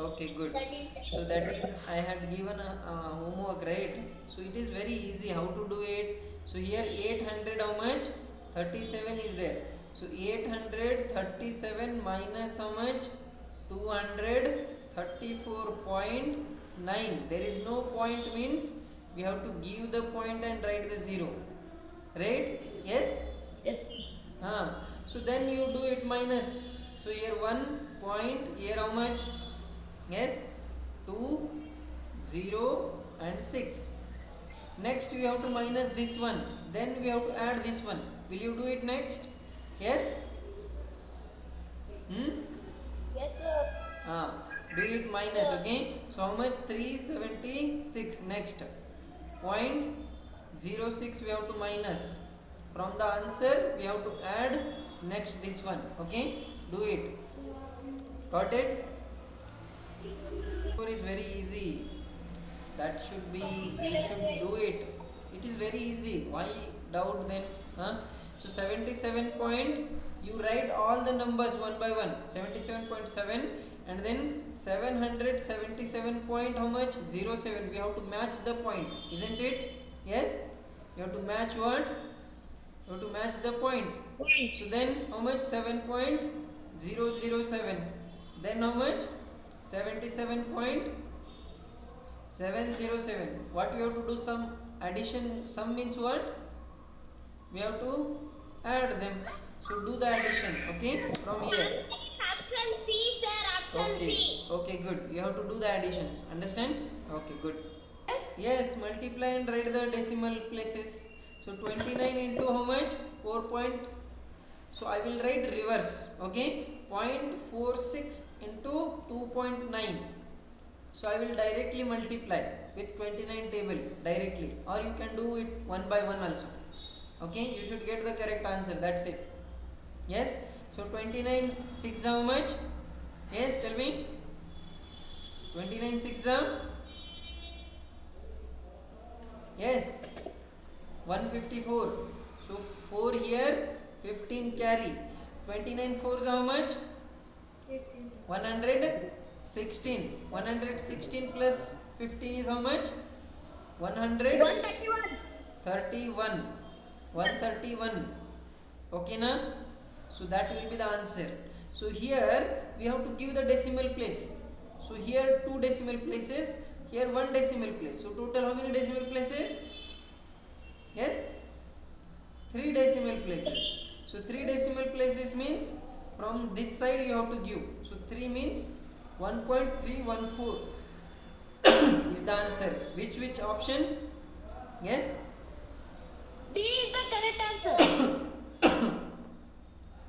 Okay, good. So that is I had given a homework, right? So it is very easy how to do it. So here 800 how much? 37 is there. So 837 minus how much? 234.9. There is no point means we have to give the point and write the zero. Right? Yes? Yes. So then you do it minus. So here 1 point, here how much? Yes, 2, 0 and 6. Next we have to minus this one. Then we have to add this one. Will you do it next? Yes? Hmm? Yes, sir. Ah, do it minus, okay? So how much? 376. Next. Point 06 we have to minus. From the answer we have to add next this one. Okay? Do it. Got it? Is very easy. That should be, you should do it. It is very easy. Why doubt then? So 77 point, you write all the numbers one by one. 77.7 and then 777 point how much? 07. We have to match the point, isn't it? Yes, you have to match what? You have to match the point. So then how much? 7.007. Then how much? 77.707. What we have to do? Some addition. Sum means what? We have to add them. So do the addition. Okay, from here. Option C, sir. Option Okay, C. okay, good. You have to do the additions. Understand? Okay, good. Yes, multiply and write the decimal places. So 29 into how much? 4 point. So I will write reverse. Okay, 0.46 into 2.9. So I will directly multiply with 29 table directly, or you can do it one by one also. Okay, you should get the correct answer. That's it. Yes. So 29 6 how much? Yes, tell me. 29 6 yes, 154. So 4 here, 15 carry. 29 4s how much? 116. 116 plus 15 is how much? 131. 131. 131. Okay, na? So that will be the answer. So here we have to give the decimal place. So here 2 decimal places, here 1 decimal place. So total how many decimal places? Yes, 3 decimal places. So 3 decimal places means from this side you have to give. So 3 means 1.314 is the answer. Which option? Yes. D is the correct answer.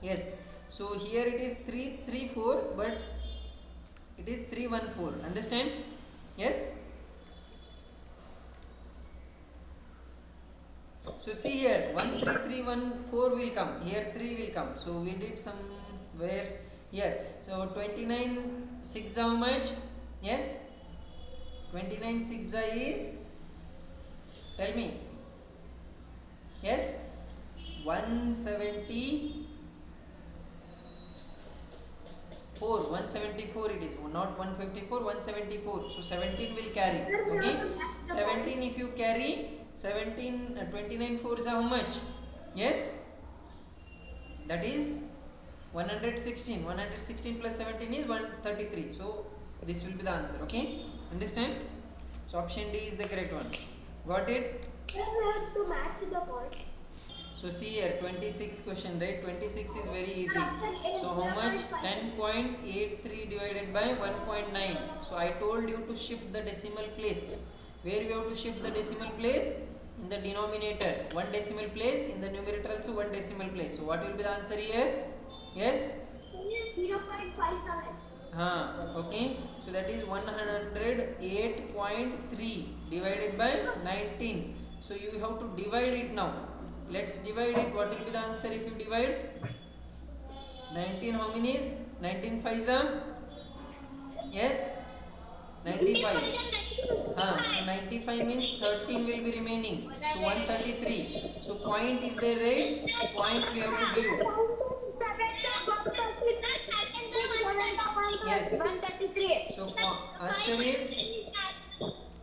Yes. So here it is 334, but it is 314. Understand? Yes. So see here 13314 will come. Here 3 will come. So we did somewhere here. So 29 6 how much? Yes. 29 6 is, tell me. Yes. 174 it is, not 154, 174. So 17 will carry. Okay, 17 if you carry 17, 29 4 is how much? Yes, that is 116. 116 plus 17 is 133. So this will be the answer. Okay, understand? So option D is the correct one. Got it? Then we have to match the point. So see here 26 question, right? 26 is very easy. So how much? 10.83 divided by 1.9. So I told you to shift the decimal place. Where we have to shift the decimal place? In the denominator. 1 decimal place. In the numerator also 1 decimal place. So what will be the answer here? Yes? 0.57. Okay. So that is 108.3 divided by 19. So you have to divide it now. Let's divide it. What will be the answer if you divide? 19 how many is? 19 5s yes, 95. So 95 means 13 will be remaining. So 133. So point is there, right? Point we have to give. Yes. 133. So answer is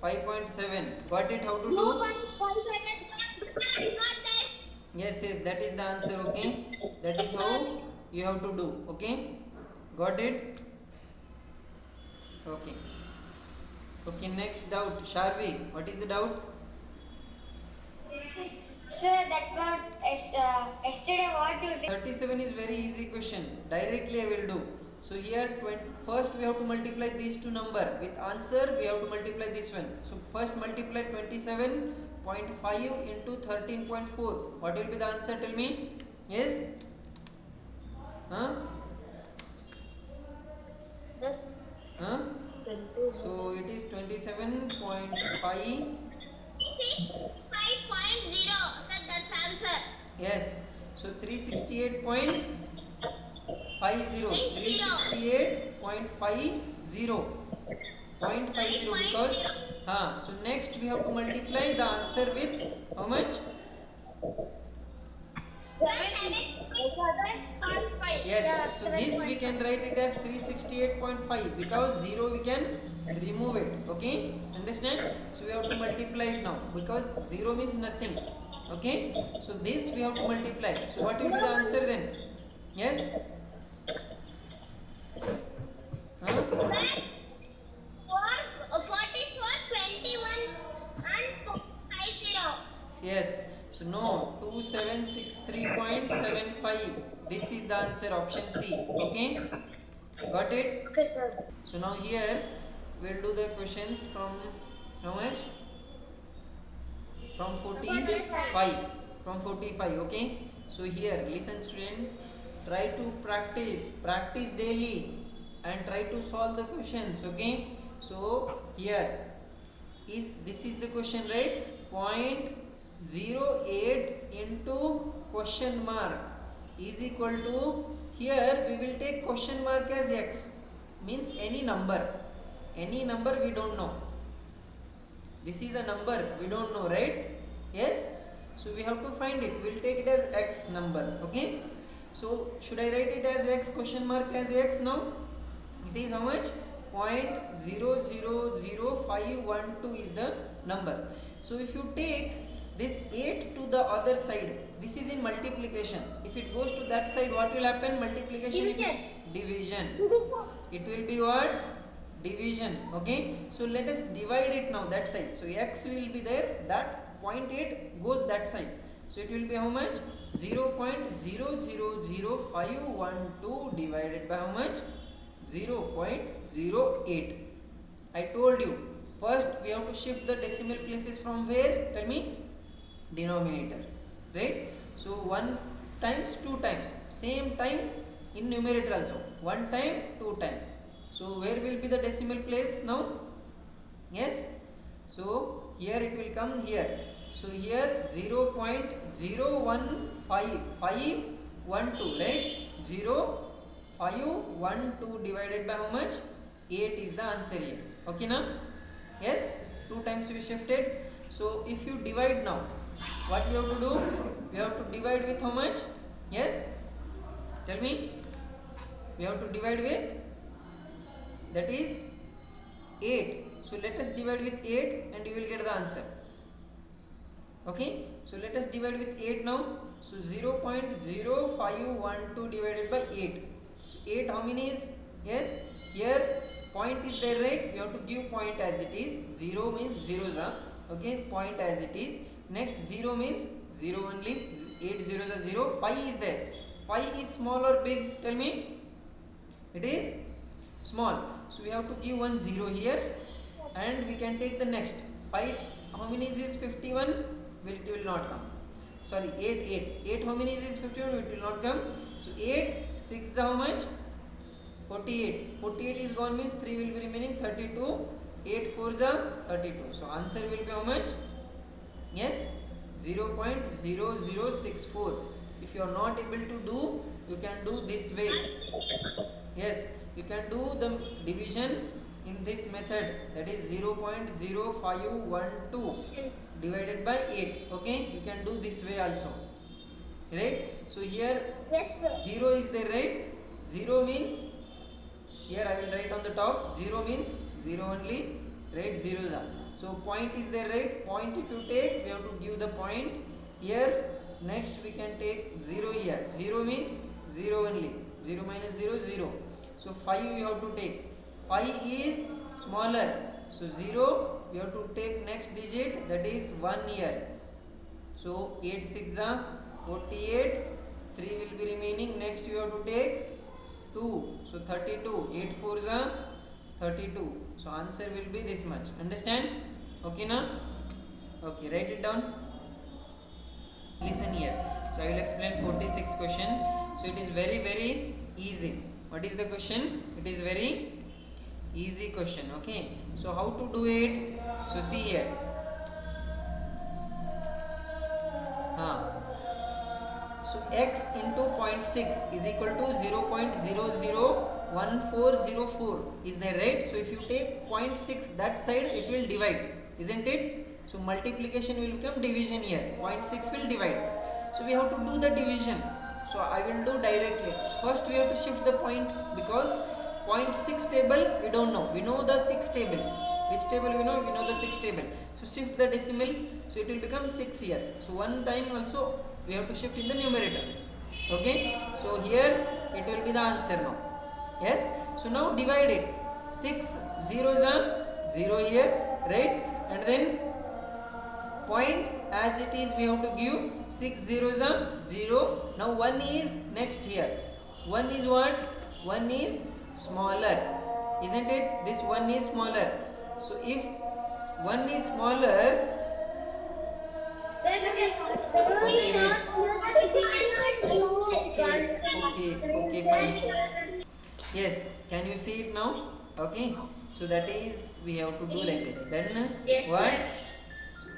5.7. Got it? How to do? Yes, yes, that is the answer. Okay, that is how you have to do. Okay, got it? Okay. Okay, next doubt. Sharvi, what is the doubt? Sir, that was yesterday what you did. 37 is very easy question. Directly I will do. So here first we have to multiply these two number with answer. We have to multiply this one. So first multiply 27.5 into 13.4. What will be the answer? Tell me. Yes. Huh? Huh? So it is 27.5. 5.0. Sir, that's answer. Yes. So 368.50. 368.50. 0.50 because so next we have to multiply the answer with how much? 7.5. Yes, so this we can write it as 368.5 because 0 we can remove it. Okay, understand? So we have to multiply it now because 0 means nothing. Okay, so this we have to multiply. So what will be the answer then? Yes? Huh? 21 and 50. Yes. So no, 2763.75. This is the answer, option C. Okay? Got it? Okay, sir. So now here we'll do the questions from how much? From 45. From 45. Okay? So here, listen students, try to practice daily and try to solve the questions. Okay? So here this is the question, right? 0.08 into question mark is equal to, here we will take question mark as x, means any number we don't know. This is a number we don't know, right? Yes, so we have to find it. We'll take it as x number. Okay, so should I write it as x, question mark as x now? It is how much? 0.000512 is the number. So if you take this 8 to the other side, this is in multiplication. If it goes to that side, what will happen? Multiplication. Division. It will be what? Division. Okay, so let us divide it now that side. So x will be there, that 0.8 goes that side, so it will be how much? 0.000512 divided by how much? 0.08. I told you first we have to shift the decimal places from where? Tell me. Denominator, right? So 1 times 2 times, same time in numerator also, 1 time 2 time. So where will be the decimal place now? Yes, so here it will come here. So here 0.015512, right? 0.512 divided by how much? 8 is the answer here. Okay now? Yes, 2 times we shifted. So if you divide now, what we have to do? We have to divide with how much? Yes, tell me. We have to divide with, that is 8. So let us divide with 8 and you will get the answer. Okay, so let us divide with 8 now. So 0.0512 divided by 8. So 8 how many is? Yes, here point is there, right? You have to give point as it is. 0 means zeros, okay, point as it is. Next 0 means 0 only. 8 zeros are 0. 5 is there. 5 is small or big? Tell me. It is small. So we have to give 1 0 here and we can take the next. 5 how many is 51? It will not come. Sorry, 8 how many is 51? It will not come. So 8 6 is how much? 48. 48 is gone, means 3 will be remaining, 32. 8 4 is 32. So answer will be how much? Yes, 0.0064. If you are not able to do, you can do this way. Yes, you can do the division in this method, that is 0.0512 divided by 8. Okay, you can do this way also, right? So here 0 is there, right? 0 means here I will write on the top 0 means 0 only, right? Zeros are. So point is there, right? Point if you take, we have to give the point here. Next we can take 0 here. 0 means 0 only. 0 minus 0, 0. So 5 you have to take. 5 is smaller. So 0 you have to take next digit, that is 1 here. So 8 6 are 48. 3 will be remaining. Next you have to take 2. So 32. 8 4s are 32. So answer will be this much. Understand? Okay now? Okay, write it down. Listen here. So I will explain 46 question. So it is very easy. What is the question? It is very easy question. Okay. So how to do it? So see here. So x into 0.6 is equal to 0.001404 is there, right? So if you take 0.6 that side, it will divide, isn't it? So multiplication will become division here. 0.6 will divide. So we have to do the division. So I will do directly. First we have to shift the point, because 0.6 table we don't know. We know the 6 table. Which table we know? We know the 6 table. So shift the decimal. So it will become 6 here. So one time also we have to shift in the numerator. Okay. So here it will be the answer now. Yes. So now divide it. 6 zeros are 0 here, right? And then point as it is we have to give 6 zeros are 0. Now 1 is next here. 1 is what? 1 is smaller. Isn't it? This 1 is smaller. So if 1 is smaller, okay, fine. Yes, can you see it now? Okay, so that is we have to do like this. Then what?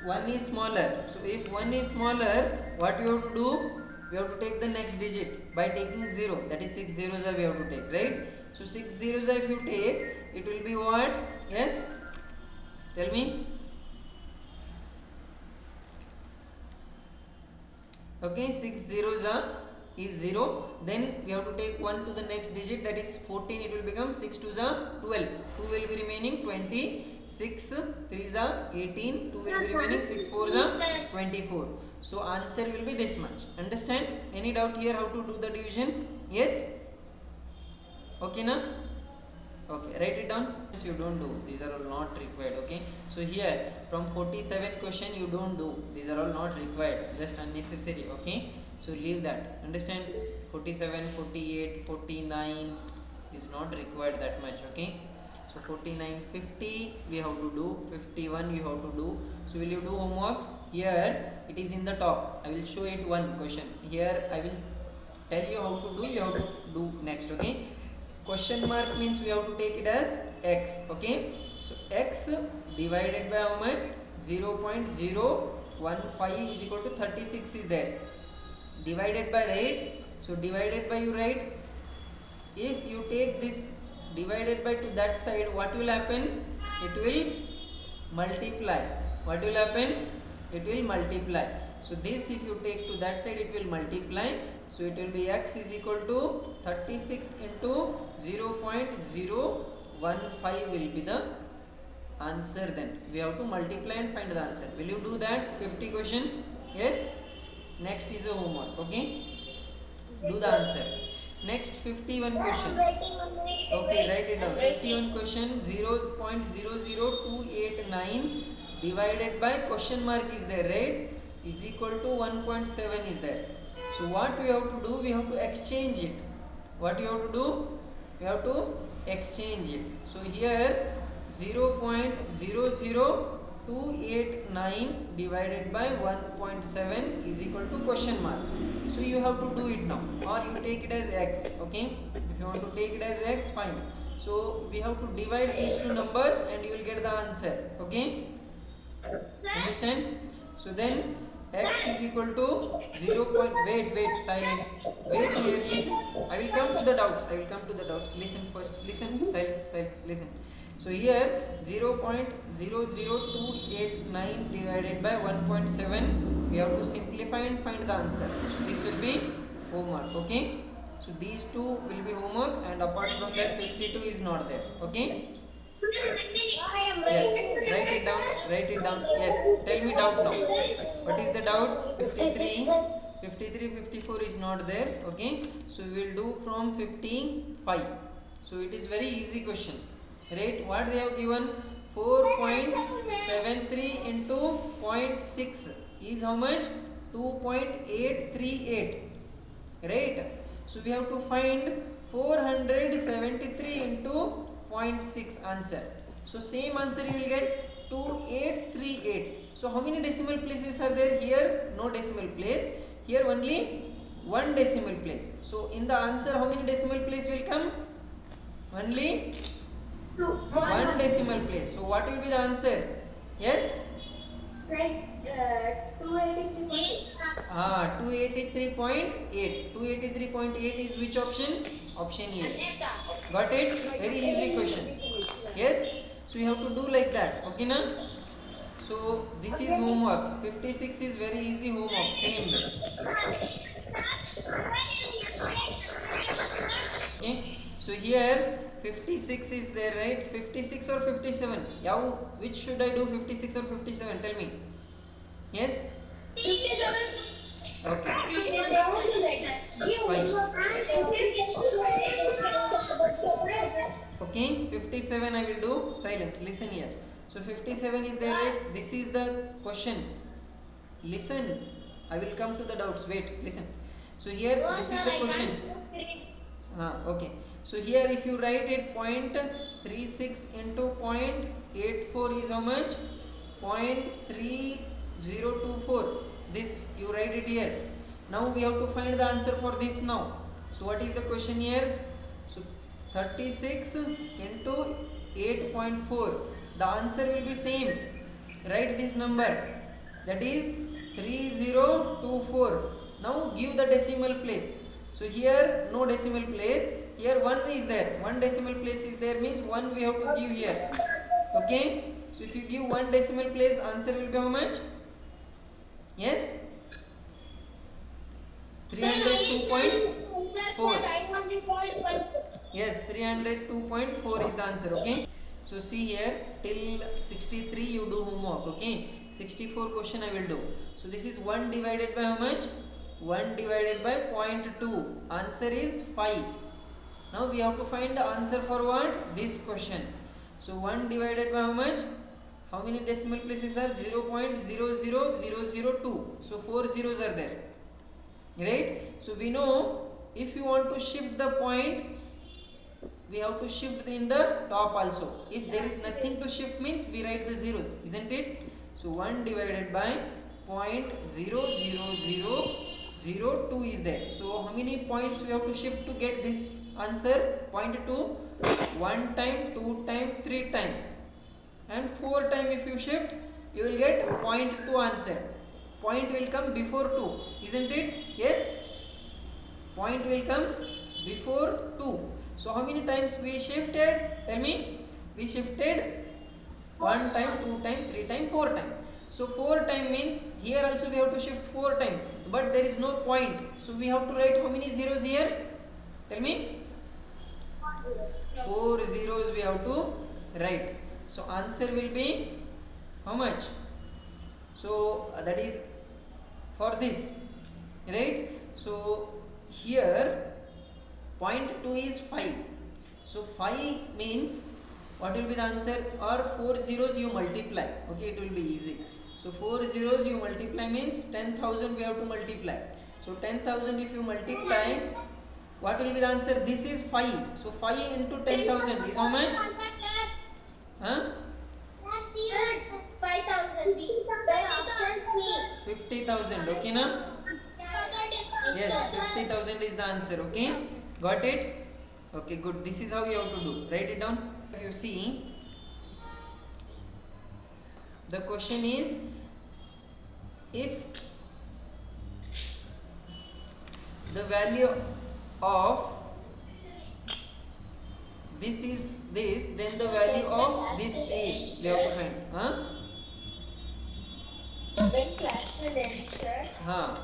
1 is smaller. So if 1 is smaller, what you have to do? We have to take the next digit by taking 0. That is 6 zeros we have to take, right? So 6 zeros if you take, it will be what? Yes? Tell me. Okay, 6 zeros is 0. Then we have to take 1 to the next digit, that is 14. It will become 6 2s are 12. 2 will be remaining 20. 6 3s are 18. 2 will be remaining. 6 4s are 24. So answer will be this much. Understand? Any doubt here how to do the division? Yes? Okay na? Okay, write it down. Yes, you don't do. These are all not required. Okay. So here from 47 question you don't do. These are all not required. Just unnecessary. Okay. So leave that. Understand? 47, 48, 49 is not required that much. Okay. So 49, 50 we have to do. 51 you have to do. So will you do homework? Here it is in the top. I will show it one question. Here I will tell you how to do. You have to do next. Okay. Question mark means we have to take it as x. Okay. So x divided by how much? 0.015 is equal to 36 is there. Divided by, right? So divided by you write. If you take this divided by to that side, what will happen? It will multiply. What will happen? It will multiply. So this if you take to that side, it will multiply. So it will be x is equal to 36 into 0.015 will be the answer. Then we have to multiply and find the answer. Will you do that? 50 question? Yes. Next is a homework. Okay. Do the answer. Next 51 question. Okay, write it down. 51 question 0.00289 divided by question mark is there, right? Is equal to 1.7 is there. So what we have to do? We have to exchange it. What you have to do? We have to exchange it. So here 0.00289 divided by 1.7 is equal to question mark. So you have to do it now, or you take it as x. Okay, if you want to take it as x, fine. So we have to divide these two numbers and you will get the answer. Okay, understand? So then x is equal to 0. Wait, silence. Wait here, listen. I will come to the doubts. Listen first. Listen, silence, listen. So here 0.00289 divided by 1.7, we have to simplify and find the answer. So this will be homework. Okay. So these two will be homework, and apart from that 52 is not there. Okay. I am Yes, ready. write it down. Write it down. Yes, tell me doubt now. What is the doubt? 53, 53, 54 is not there. Okay, so we will do from 55. So it is very easy question. Right? What they have given? 4.73 into 0.6 is how much? 2.838. Right? So we have to find 473 into 0.6 answer. So same answer you will get 2838. So how many decimal places are there here? No decimal place. Here only one decimal place. So in the answer how many decimal place will come? Only one decimal place. So what will be the answer? Yes? Like 283. 283.8. 283.8 is which option? Option A. Got it? Very easy question. Yes? So you have to do like that. Okay na? So this is homework. 56 is very easy homework. Same. Okay. So here 56 is there, right? 56 or 57? Yeah, which should I do? 56 or 57? Tell me. Yes? 57. Okay. Okay, 57 I will do. Silence. Listen here. So 57 is there, right? This is the question. Listen. I will come to the doubts. Wait, listen. So here, this is the question. Okay. So here if you write it 0.36 into 0.84 is how much? 0.3024. This you write it here. Now we have to find the answer for this now. So what is the question here? So 36 into 8.4. The answer will be same. Write this number. That is 3024. Now give the decimal place. So here no decimal place. Here 1 is there. 1 decimal place is there means 1 we have to give here. Okay. So if you give 1 decimal place, answer will be how much? Yes? 302.4. Yes, 302.4 is the answer. Okay. So see here, till 63 you do homework. Okay. 64 question I will do. So this is 1 divided by how much? 1 divided by 0.2. Answer is 5. Now we have to find the answer for what? This question. So 1 divided by how much? How many decimal places are? 0.00002. So 4 zeros are there. Right? So we know if you want to shift the point, we have to shift in the top also. If there is nothing to shift means we write the zeros, isn't it? So 1 divided by 0.00002 is there. So how many points we have to shift to get this answer? 0.2, 1 time, 2 time, 3 time, and 4 time if you shift, you will get 0.2 answer. Point will come before 2, isn't it? Yes? Point will come before 2. So how many times we shifted? Tell me. We shifted 1 time, 2 time, 3 time, 4 time. So 4 time means here also we have to shift 4 time, but there is no point. So we have to write how many zeros here? Tell me. 4 zeros we have to write. So answer will be how much? So that is for this, right? So here 0.2 is 5. So 5 means what will be the answer? Or 4 zeros you multiply. Okay, it will be easy. So 4 zeros you multiply means 10,000 we have to multiply. So 10,000 if you multiply, what will be the answer? This is 5. So 5 into 10,000 is how much? Huh? 5,000. 50,000. Okay na? Yes, 50,000 is the answer. Okay, got it? Okay, good. This is how you have to do. Write it down. If you see, the question is, if the value of this is this, then the value of this is, we have to find. Huh?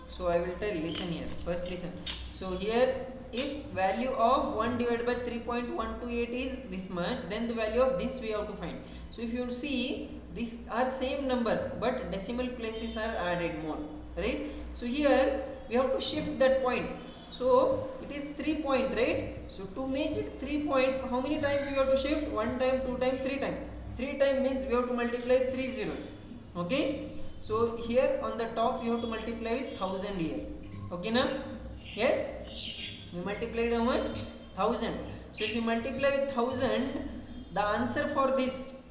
So I will tell, listen here. First listen. So here if value of 1 divided by 3.128 is this much, then the value of this we have to find. So if you see, these are same numbers but decimal places are added more, right? So here we have to shift that point. So it is 3 point, right? So to make it 3 point, how many times we have to shift? 1 time, 2 time, 3 time. 3 time means we have to multiply 3 zeros. Okay? So here on the top you have to multiply with 1000 here. Okay now? Yes? We multiplied how much? 1000. So if you multiply with 1000, the answer for this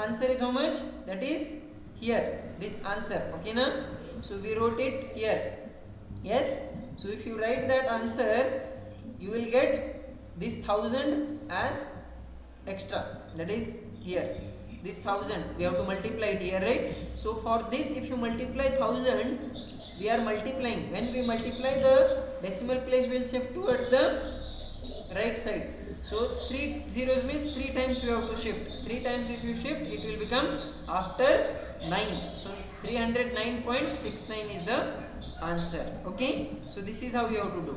answer is how much? That is here, this answer. Okay now? So we wrote it here. Yes? So if you write that answer, you will get this 1000 as extra. That is here. This 1000 we have to multiply it here, right? So for this, if you multiply 1000, we are multiplying. When we multiply, the decimal place will shift towards the right side. So 3 zeros means 3 times you have to shift. 3 times if you shift, it will become after 9. So 309.69 is the answer. Okay, so this is how you have to do.